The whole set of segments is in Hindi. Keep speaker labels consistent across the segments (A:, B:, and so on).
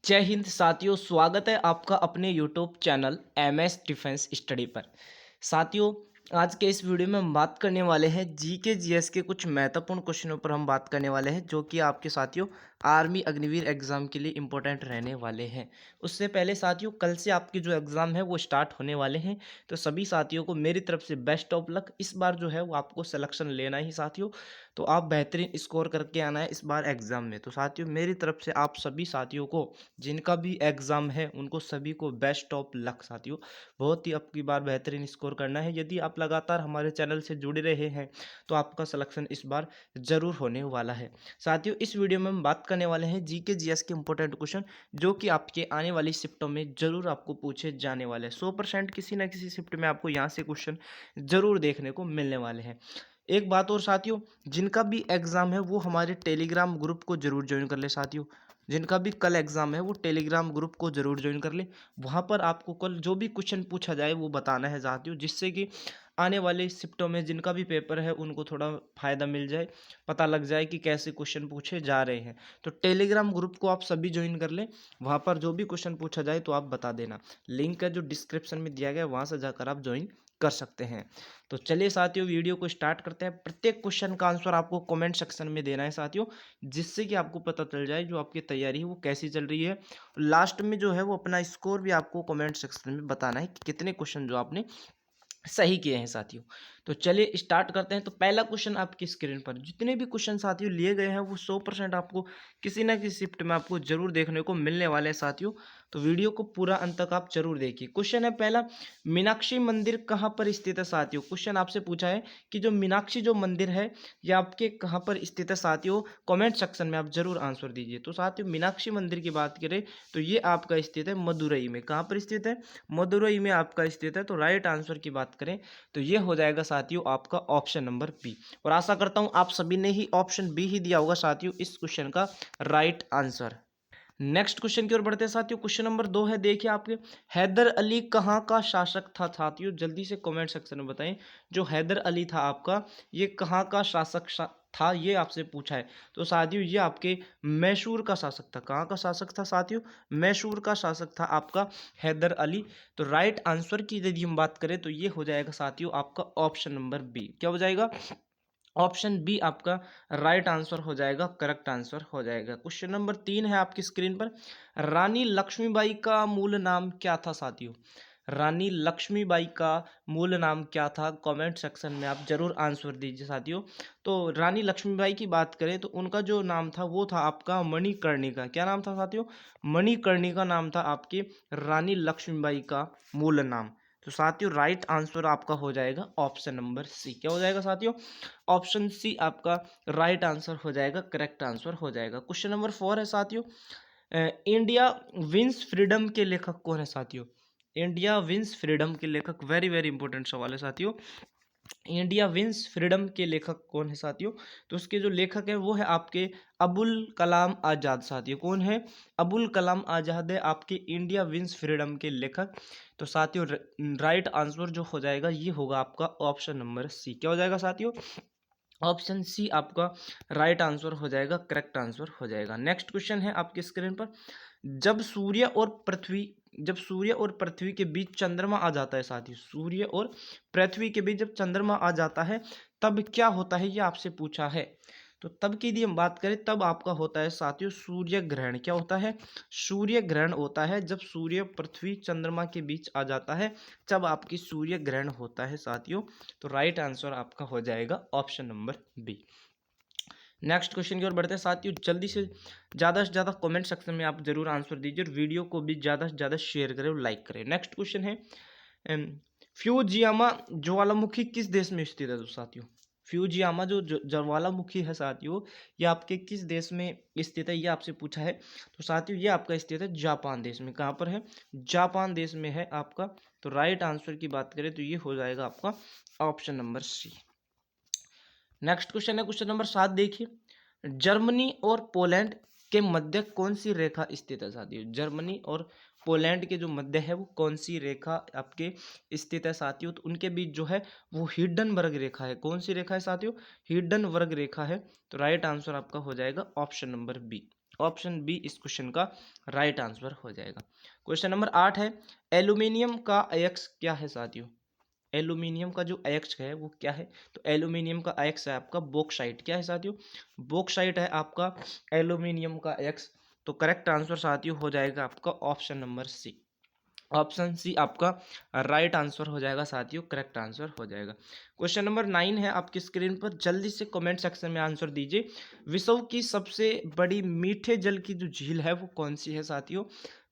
A: जय हिंद साथियों, स्वागत है आपका अपने YouTube channel MS defence study पर। साथियों, आज के इस वीडियो में हम बात करने वाले हैं जीके जीएस के कुछ महत्वपूर्ण क्वेश्चनों पर हम बात करने वाले हैं, जो कि आपके साथियों आर्मी अग्निवीर एग्जाम के लिए इंपॉर्टेंट रहने वाले हैं। उससे पहले साथियों, कल से आपके जो एग्ज़ाम है वो स्टार्ट होने वाले हैं, तो सभी साथियों को मेरी तरफ से बेस्ट ऑफ लक। इस बार जो है वो आपको सिलेक्शन लेना ही साथियों, तो आप बेहतरीन स्कोर करके आना है इस बार एग्ज़ाम में। तो साथियों, मेरी तरफ से आप सभी साथियों को जिनका भी एग्ज़ाम है उनको सभी को बेस्ट ऑफ लक साथियों। बहुत ही अब की बार बेहतरीन स्कोर करना है। यदि आप लगातार हमारे चैनल से जुड़े रहे हैं तो आपका सिलेक्शन इस बार ज़रूर होने वाला है। साथियों, इस वीडियो में हम बात करने वाले हैं जीके जीएस के इंपॉर्टेंट क्वेश्चन, जो कि आपके आने वाली शिफ्टों में ज़रूर आपको पूछे जाने वाले हैं। 100% किसी ना किसी शिफ्ट में आपको यहाँ से क्वेश्चन ज़रूर देखने को मिलने वाले हैं। एक बात और साथियों, जिनका भी एग्ज़ाम है वो हमारे टेलीग्राम ग्रुप को ज़रूर ज्वाइन कर ले साथियों। जिनका भी कल एग्ज़ाम है वो टेलीग्राम ग्रुप को ज़रूर ज्वाइन कर ले। वहाँ पर आपको कल जो भी क्वेश्चन पूछा जाए वो बताना है साथियों, जिससे कि आने वाले शिफ्टों में जिनका भी पेपर है उनको थोड़ा फ़ायदा मिल जाए, पता लग जाए कि कैसे क्वेश्चन पूछे जा रहे हैं। तो टेलीग्राम ग्रुप को आप सभी ज्वाइन कर लें। वहाँ पर जो भी क्वेश्चन पूछा जाए तो आप बता देना। लिंक है जो डिस्क्रिप्शन में दिया गया है, वहाँ से जाकर आप ज्वाइन कर सकते हैं। तो चलिए साथियों, वीडियो को स्टार्ट करते हैं। प्रत्येक क्वेश्चन का आंसर आपको कमेंट सेक्शन में देना है साथियों, जिससे कि आपको पता चल जाए जो आपकी तैयारी है वो कैसी चल रही है। लास्ट में जो है वो अपना स्कोर भी आपको कमेंट सेक्शन में बताना है कि कितने क्वेश्चन जो आपने सही किए हैं साथियों। तो चलिए स्टार्ट करते हैं। तो पहला क्वेश्चन आपकी स्क्रीन पर, जितने भी क्वेश्चन साथियों लिए गए हैं वो 100% आपको किसी ना किसी शिफ्ट में आपको जरूर देखने को मिलने वाले हैं साथियों। तो वीडियो को पूरा अंत तक आप जरूर देखिए। क्वेश्चन है पहला, मीनाक्षी मंदिर कहाँ पर स्थित है साथियों। क्वेश्चन आपसे पूछा है कि जो मीनाक्षी जो मंदिर है ये आपके कहाँ पर स्थित है साथियों। कॉमेंट सेक्शन में आप जरूर आंसर दीजिए। तो साथियों, मीनाक्षी मंदिर की बात करें तो ये आपका स्थित है मदुरई में। कहाँ पर स्थित है? मदुरई में आपका स्थित है। तो राइट आंसर की बात करें तो ये हो जाएगा साथियों आपका ऑप्शन नंबर बी। और आशा करता हूं आप सभी ने ही ऑप्शन बी ही दिया होगा साथियों इस क्वेश्चन का राइट आंसर। नेक्स्ट क्वेश्चन की ओर बढ़ते हैं साथियों। क्वेश्चन नंबर 2 है, देखिए आपके, हैदर अली कहाँ का शासक था साथियों। जल्दी से कमेंट सेक्शन में बताएं, जो हैदर अली था आपका ये कहाँ का शासक था, ये आपसे पूछा है। तो साथियों ये आपके मैसूर का शासक था। कहाँ का शासक था साथियों? मैसूर का शासक था आपका हैदर अली। तो राइट आंसर की यदि हम बात करें तो ये हो जाएगा साथियों आपका ऑप्शन नंबर बी। क्या हो जाएगा? ऑप्शन बी आपका राइट आंसर हो जाएगा, करेक्ट आंसर हो जाएगा। क्वेश्चन नंबर 3 है आपकी स्क्रीन पर, रानी लक्ष्मीबाई का मूल नाम क्या था साथियों। रानी लक्ष्मीबाई का मूल नाम क्या था? कमेंट सेक्शन में आप जरूर आंसर दीजिए साथियों। तो रानी लक्ष्मीबाई की बात करें तो उनका जो नाम था वो था आपका मणिकर्णिका। क्या नाम था साथियों? मणिकर्णिका नाम था आपकी रानी लक्ष्मीबाई का मूल नाम। तो साथियों राइट आंसर आपका हो जाएगा ऑप्शन नंबर सी। क्या हो जाएगा साथियों? ऑप्शन सी आपका राइट आंसर हो जाएगा, करेक्ट आंसर हो जाएगा। क्वेश्चन नंबर 4 है साथियों, इंडिया विंस फ्रीडम के लेखक कौन है साथियों। इंडिया विंस फ्रीडम के लेखक, वेरी वेरी इंपॉर्टेंट सवाल है साथियों। इंडिया विंस फ्रीडम के लेखक कौन है साथियों? तो उसके जो लेखक है वो है आपके अबुल कलाम आज़ाद साथियों। कौन है? अबुल कलाम आज़ाद है आपके इंडिया विंस फ्रीडम के लेखक। तो साथियों राइट आंसर जो हो जाएगा ये होगा आपका ऑप्शन नंबर सी। क्या हो जाएगा साथियों? ऑप्शन सी आपका राइट आंसर हो जाएगा, करेक्ट आंसर हो जाएगा। नेक्स्ट क्वेश्चन है आपकी स्क्रीन पर, जब सूर्य और पृथ्वी जब सूर्य और पृथ्वी के बीच चंद्रमा आ जाता है साथियों, सूर्य और पृथ्वी के बीच जब चंद्रमा आ जाता है तब क्या होता है, ये आपसे पूछा है। तो तब की यदि हम बात करें तब आपका होता है साथियों सूर्य ग्रहण। क्या होता है? सूर्य ग्रहण होता है जब सूर्य पृथ्वी चंद्रमा के बीच आ जाता है, जब आपकी सूर्य ग्रहण होता है साथियों। तो राइट आंसर आपका हो जाएगा option number B. Next question की ओर बढ़ते हैं साथियों। जल्दी से ज़्यादा कमेंट सेक्शन में आप जरूर आंसर दीजिए और वीडियो को भी ज़्यादा से ज़्यादा शेयर करें और लाइक करें। नेक्स्ट क्वेश्चन है, अम, फ्यूजियामा ज्वालामुखी किस देश में स्थित है? तो साथियों फ्यूजियामा जो ज्वालामुखी है साथियों, ये आपके किस देश में स्थित है, ये आपसे पूछा है। तो साथियों ये आपका स्थित है जापान देश में। कहाँ पर है? जापान देश में है आपका। तो राइट आंसर की बात करें तो ये हो जाएगा आपका option number C. Next question है क्वेश्चन नंबर 7, देखिए, जर्मनी और पोलैंड के मध्य कौन सी रेखा स्थित है साथियों। जर्मनी और पोलैंड के जो मध्य है वो कौन सी रेखा आपके स्थित है साथियों। तो उनके बीच जो है वो हिंडनबर्ग रेखा है। कौन सी रेखा है साथियों? हिंडनबर्ग रेखा है। तो राइट आंसर आपका हो जाएगा option number B. Option B इस क्वेश्चन का राइट आंसर हो जाएगा। क्वेश्चन नंबर 8 है, एल्यूमिनियम का अयस्क क्या है साथियों? एल्यूमिनियम का जो अयस्क है वो क्या है? तो एल्यूमिनियम का अयस्क है आपका बॉक्साइट। क्या है साथियों? बॉक्साइट है आपका एल्यूमिनियम का अयस्क। तो करेक्ट आंसर साथियों हो जाएगा आपका option number C. Option C आपका राइट आंसर हो जाएगा साथियों, करेक्ट आंसर हो जाएगा। क्वेश्चन नंबर 9 है आपकी स्क्रीन पर, जल्दी से कमेंट सेक्शन में आंसर दीजिए। विश्व की सबसे बड़ी मीठे जल की जो झील है वो कौन सी है साथियों?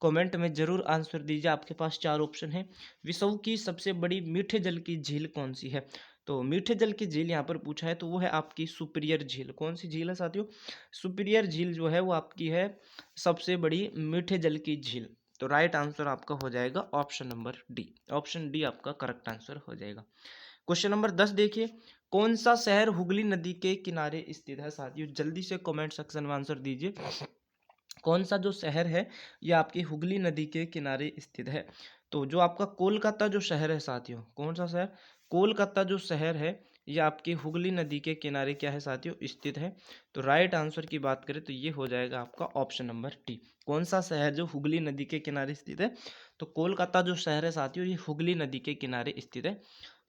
A: कमेंट में जरूर आंसर दीजिए। आपके पास 4 ऑप्शन है। विश्व की सबसे बड़ी मीठे जल की झील कौन सी है? तो मीठे जल की झील यहाँ पर पूछा है तो वो है आपकी सुपीरियर झील। कौन सी झील है साथियों? सुपीरियर झील जो है वो आपकी है सबसे बड़ी मीठे जल की झील। तो राइट आंसर आपका हो जाएगा option number D. Option D आपका करेक्ट आंसर हो जाएगा। क्वेश्चन नंबर 10 देखिए, कौन सा शहर हुगली नदी के किनारे स्थित है साथियों? जल्दी से कमेंट सेक्शन में आंसर दीजिए। कौन सा जो शहर है ये आपकी हुगली नदी के किनारे स्थित है? तो जो आपका कोलकाता जो शहर है साथियों, कौन सा शहर? कोलकाता जो शहर है ये आपकी हुगली नदी के किनारे क्या है साथियों? स्थित है। तो राइट आंसर की बात करें तो ये हो जाएगा आपका ऑप्शन नंबर डी। कौन सा शहर जो हुगली नदी के किनारे स्थित है? तो कोलकाता जो शहर है साथियों ये हुगली नदी के किनारे स्थित है।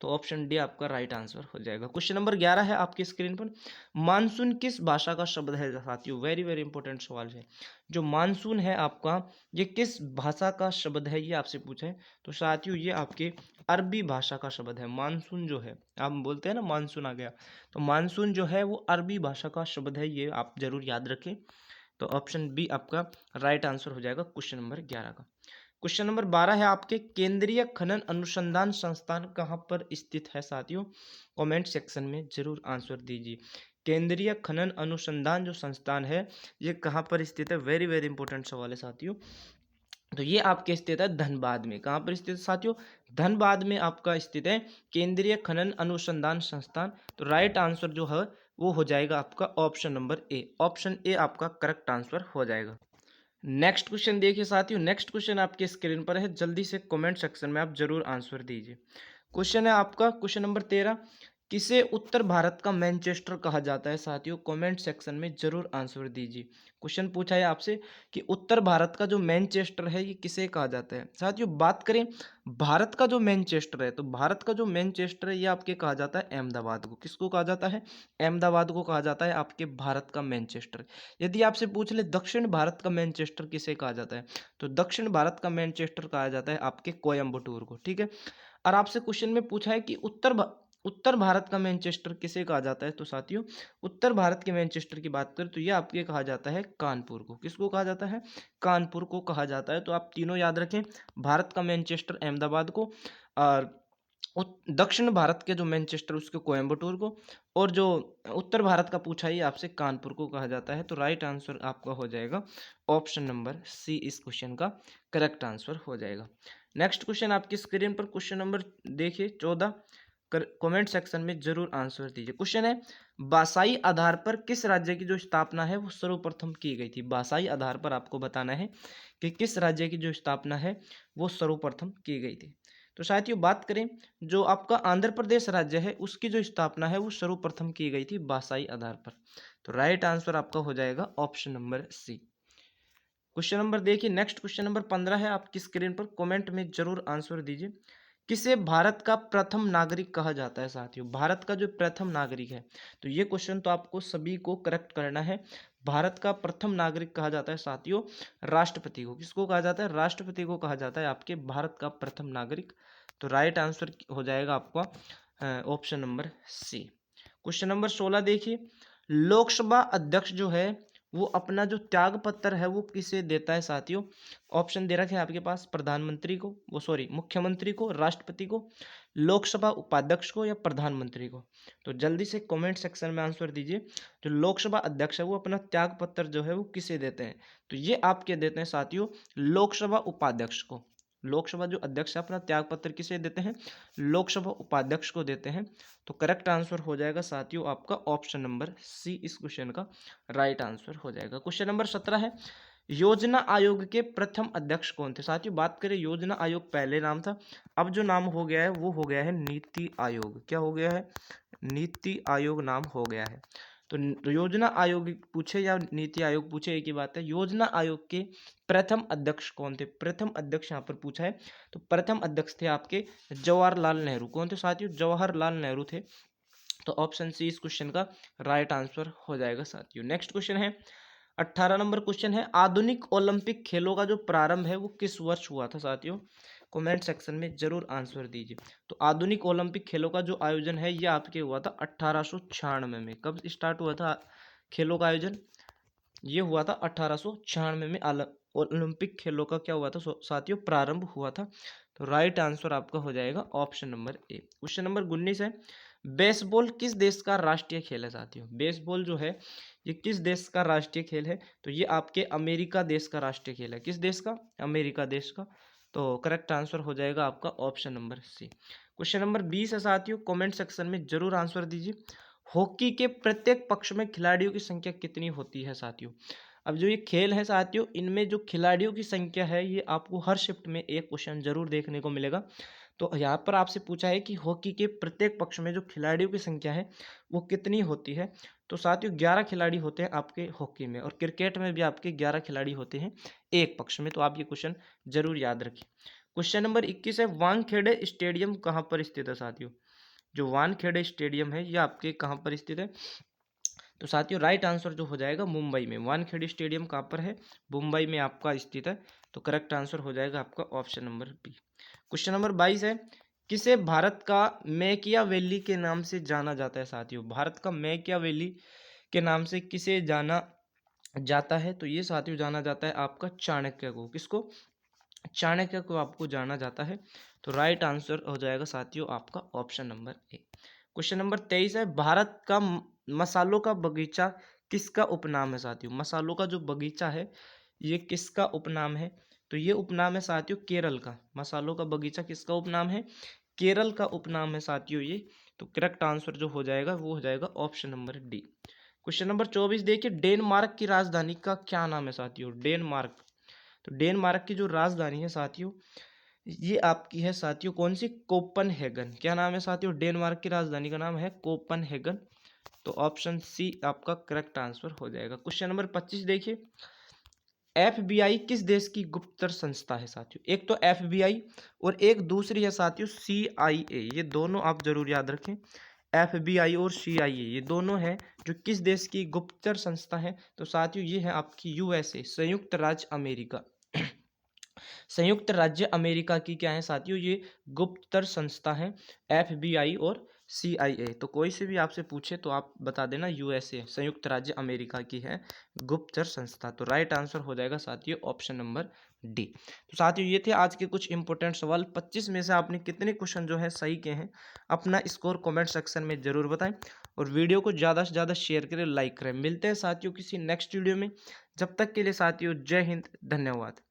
A: तो ऑप्शन डी आपका राइट आंसर हो जाएगा। क्वेश्चन नंबर 11 है आपकी स्क्रीन पर, मानसून किस भाषा का शब्द है साथियों? वेरी वेरी इंपॉर्टेंट सवाल है। जो मानसून है आपका ये किस भाषा का शब्द है ये आपसे पूछा है। तो साथियों ये आपके अरबी भाषा का शब्द है। मानसून जो है, आप बोलते हैं ना मानसून आ गया, तो मानसून जो है वो अरबी भाषा का शब्द है, ये आप जरूर याद रखें। तो ऑप्शन बी आपका राइट आंसर हो जाएगा क्वेश्चन नंबर 11 का। क्वेश्चन नंबर 12 है आपके, केंद्रीय खनन अनुसंधान संस्थान कहाँ पर स्थित है साथियों? कमेंट सेक्शन में जरूर आंसर दीजिए। केंद्रीय खनन अनुसंधान जो संस्थान है ये कहाँ पर स्थित है? वेरी वेरी इंपॉर्टेंट सवाल है साथियों। तो ये आपके स्थित है धनबाद में। कहाँ पर स्थित है साथियों? धनबाद में आपका स्थित है केंद्रीय खनन अनुसंधान संस्थान। तो राइट आंसर जो है वो हो जाएगा आपका option number A. Option A आपका करेक्ट आंसर हो जाएगा। नेक्स्ट क्वेश्चन देखिए साथियों, नेक्स्ट क्वेश्चन आपके स्क्रीन पर है, जल्दी से कमेंट सेक्शन में आप जरूर आंसर दीजिए। क्वेश्चन है आपका क्वेश्चन नंबर 13, किसे उत्तर भारत का मैनचेस्टर कहा जाता है साथियों? कमेंट सेक्शन में जरूर आंसर दीजिए। क्वेश्चन पूछा है आपसे कि उत्तर भारत का जो मैनचेस्टर है ये किसे कहा जाता है साथियों? बात करें भारत का जो मैनचेस्टर है तो भारत का जो मैनचेस्टर है ये आपके कहा जाता है अहमदाबाद को। किसको कहा जाता है? अहमदाबाद को कहा जाता है आपके भारत का मैनचेस्टर। यदि आपसे पूछ ले दक्षिण भारत का मैनचेस्टर किसे कहा जाता है, तो दक्षिण भारत का मैनचेस्टर कहा जाता है आपके कोयम्बटूर को। ठीक है। और आपसे क्वेश्चन में पूछा है कि उत्तर भारत का मैनचेस्टर किसे कहा जाता है, तो साथियों उत्तर भारत के मैनचेस्टर की बात करें तो ये आपके कहा जाता है कानपुर को। किसको कहा जाता है? कानपुर को कहा जाता है। तो आप तीनों याद रखें, भारत का मैनचेस्टर अहमदाबाद को, और दक्षिण भारत के जो मैनचेस्टर उसके कोयम्बटूर को, और जो उत्तर भारत का पूछा है आपसे कानपुर को कहा जाता है। तो राइट आंसर आपका हो जाएगा ऑप्शन नंबर सी, इस क्वेश्चन का करेक्ट आंसर हो जाएगा। नेक्स्ट क्वेश्चन आपकी स्क्रीन पर, क्वेश्चन नंबर देखिए 14, कमेंट सेक्शन में जरूर आंसर दीजिए। क्वेश्चन है, बासाई आधार पर किस राज्य की जो स्थापना है वो सर्वप्रथम की गई थी? बासाई आधार पर आपको बताना है कि किस राज्य की जो स्थापना है वो सर्वप्रथम की गई थी। तो साथियों बात करें जो आपका आंध्र प्रदेश राज्य है उसकी जो स्थापना है वो सर्वप्रथम की गई थी बासाई आधार पर। तो राइट आंसर आपका हो जाएगा option number C. Question number देखिए, नेक्स्ट क्वेश्चन नंबर 15 है आपकी स्क्रीन पर, कमेंट में जरूर आंसर दीजिए। किसे भारत का प्रथम नागरिक कहा जाता है साथियों? भारत का जो प्रथम नागरिक है, तो ये क्वेश्चन तो आपको सभी को करेक्ट करना है। भारत का प्रथम नागरिक कहा जाता है साथियों राष्ट्रपति को। किसको कहा जाता है? राष्ट्रपति को कहा जाता है आपके भारत का प्रथम नागरिक। तो राइट आंसर हो जाएगा आपका option number C. Question number 16 देखिए, लोकसभा अध्यक्ष जो है वो अपना जो त्याग पत्र है वो किसे देता है साथियों? ऑप्शन दे रखे हैं आपके पास, प्रधानमंत्री को, वो सॉरी मुख्यमंत्री को, राष्ट्रपति को, लोकसभा उपाध्यक्ष को, या प्रधानमंत्री को। तो जल्दी से कमेंट सेक्शन में आंसर दीजिए। जो लोकसभा अध्यक्ष है वो अपना त्याग पत्र जो है वो किसे देते हैं? तो ये आपके देते हैं साथियों लोकसभा उपाध्यक्ष को। लोकसभा जो अध्यक्ष है अपना त्याग पत्र किसे देते हैं? लोकसभा उपाध्यक्ष को देते हैं। तो करेक्ट आंसर हो जाएगा साथियों आपका ऑप्शन नंबर सी, इस क्वेश्चन का राइट आंसर हो जाएगा। क्वेश्चन नंबर 17 है, योजना आयोग के प्रथम अध्यक्ष कौन थे साथियों? बात करें योजना आयोग पहले नाम था, अब जो नाम हो गया है वो हो गया है नीति आयोग। क्या हो गया है? नीति आयोग नाम हो गया है। तो योजना आयोग पूछे या नीति आयोग पूछे, एक ही बात है। योजना आयोग के प्रथम अध्यक्ष कौन थे? प्रथम अध्यक्ष यहाँ पर पूछा है, तो प्रथम अध्यक्ष थे आपके जवाहरलाल नेहरू। कौन थे साथियों? जवाहरलाल नेहरू थे। तो ऑप्शन सी इस क्वेश्चन का राइट आंसर हो जाएगा साथियों। नेक्स्ट क्वेश्चन है 18 नंबर क्वेश्चन है, आधुनिक ओलंपिक खेलों का जो प्रारंभ है वो किस वर्ष हुआ था साथियों? कमेंट सेक्शन में जरूर आंसर दीजिए। तो आधुनिक ओलंपिक खेलों का जो आयोजन है ये आपके हुआ था 1896 में। कब स्टार्ट हुआ था खेलों का आयोजन? ये हुआ था 1896 में। ओलंपिक खेलों का क्या हुआ था साथियों? प्रारंभ हुआ था। तो राइट आंसर आपका हो जाएगा option number A. Question number 19 है, बेसबॉल किस देश का राष्ट्रीय खेल है साथियों? बेसबॉल जो है ये किस देश का राष्ट्रीय खेल है? तो ये आपके अमेरिका देश का राष्ट्रीय खेल है। किस देश का? अमेरिका देश का। तो करेक्ट आंसर हो जाएगा आपका option number C. Question number 20 है साथियों, कमेंट सेक्शन में जरूर आंसर दीजिए। हॉकी के प्रत्येक पक्ष में खिलाड़ियों की संख्या कितनी होती है साथियों? अब जो ये खेल है साथियों, इनमें जो खिलाड़ियों की संख्या है ये आपको हर शिफ्ट में एक क्वेश्चन जरूर देखने को मिलेगा। तो यहाँ पर आपसे पूछा है कि हॉकी के प्रत्येक पक्ष में जो खिलाड़ियों की संख्या है वो कितनी होती है? तो साथियों 11 खिलाड़ी होते हैं आपके हॉकी में, और क्रिकेट में भी आपके 11 खिलाड़ी होते हैं एक पक्ष में। तो आप ये क्वेश्चन जरूर याद रखिए। क्वेश्चन नंबर 21 है, वानखेड़े स्टेडियम कहाँ पर स्थित है साथियों? जो वानखेड़े स्टेडियम है ये आपके कहाँ पर स्थित है? तो साथियों राइट आंसर जो हो जाएगा मुंबई में। वानखेड़े स्टेडियम कहाँ पर है? मुंबई में आपका स्थित है। तो करेक्ट आंसर हो जाएगा आपका option number B. Question number 22 है, किसे भारत का मैकियावेली के नाम से जाना जाता है साथियों? भारत का मैकियावेली के नाम से किसे जाना जाता है? तो ये साथियों जाना जाता है आपका चाणक्य को। किसको? चाणक्य को आपको जाना जाता है। तो राइट आंसर हो जाएगा साथियों आपका option number A. Question number 23 है, भारत का मसालों का बगीचा किसका उपनाम है साथियों? मसालों का जो बगीचा है ये किसका उपनाम है? तो ये उपनाम है साथियों केरल का। मसालों का बगीचा किसका उपनाम है? केरल का उपनाम है साथियों ये। तो करेक्ट आंसर जो हो जाएगा वो हो जाएगा option number D. Question number 24 देखिए, डेनमार्क की राजधानी का क्या नाम है साथियों? डेनमार्क। तो डेनमार्क की जो राजधानी है साथियों ये आपकी है साथियों कौन सी? कोपनहेगन। क्या नाम है साथियों? डेनमार्क की राजधानी का नाम है कोपनहेगन। तो ऑप्शन सी आपका करेक्ट आंसर हो जाएगा। क्वेश्चन नंबर 25 देखिए, एफबीआई किस देश की गुप्तचर संस्था है साथियों? एक तो एफबीआई और एक दूसरी है साथियों सीआईए। ये दोनों आप जरूर याद रखें। एफबीआई और सीआईए ये दोनों हैं जो किस देश की गुप्तचर संस्था है? तो साथियों ये है आपकी यूएसए, संयुक्त राज्य अमेरिका। संयुक्त राज्य अमेरिका की क्या है साथियों? ये गुप्तचर संस्था है एफबीआई और सीआईए। तो कोई से भी आपसे पूछे तो आप बता देना यूएसए, संयुक्त राज्य अमेरिका की है गुप्तचर संस्था। तो राइट आंसर हो जाएगा साथियों ऑप्शन नंबर डी। तो साथियों ये थे आज के कुछ इंपॉर्टेंट सवाल। 25 में से आपने कितने क्वेश्चन जो है सही किए हैं अपना स्कोर कमेंट सेक्शन में जरूर बताएं, और वीडियो को ज़्यादा से ज़्यादा शेयर करें, लाइक करें। मिलते हैं साथियों किसी नेक्स्ट वीडियो में। जब तक के लिए साथियों जय हिंद, धन्यवाद।